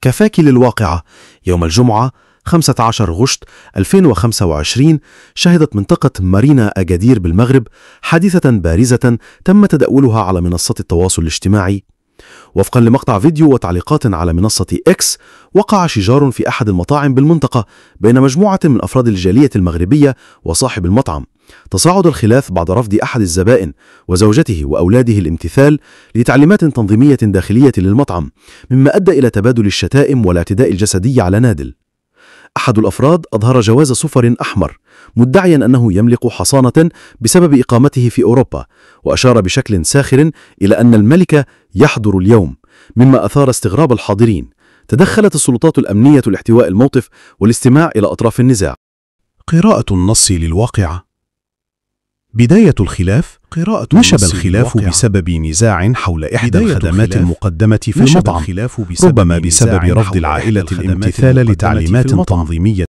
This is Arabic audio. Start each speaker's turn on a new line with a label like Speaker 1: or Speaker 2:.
Speaker 1: كفاك للواقعة يوم الجمعة 15 غشت 2025 شهدت منطقة مارينا أجادير بالمغرب حادثة بارزة تم تداولها على منصة التواصل الاجتماعي. وفقا لمقطع فيديو وتعليقات على منصة إكس، وقع شجار في أحد المطاعم بالمنطقة بين مجموعة من أفراد الجالية المغربية وصاحب المطعم. تصاعد الخلاف بعد رفض أحد الزبائن وزوجته وأولاده الامتثال لتعليمات تنظيمية داخلية للمطعم، مما أدى إلى تبادل الشتائم والاعتداء الجسدي على نادل. أحد الأفراد أظهر جواز سفر أحمر مدعيا أنه يملك حصانة بسبب إقامته في أوروبا، وأشار بشكل ساخر إلى أن الملك يحضر اليوم، مما أثار استغراب الحاضرين. تدخلت السلطات الأمنية لاحتواء الموقف والاستماع إلى أطراف النزاع.
Speaker 2: قراءة النص للواقعة. بداية الخلاف. نشب الخلاف بسبب نزاع حول إحدى الخدمات المقدمة في المطعم، ربما بسبب رفض العائلة الامتثال لتعليمات تنظيمية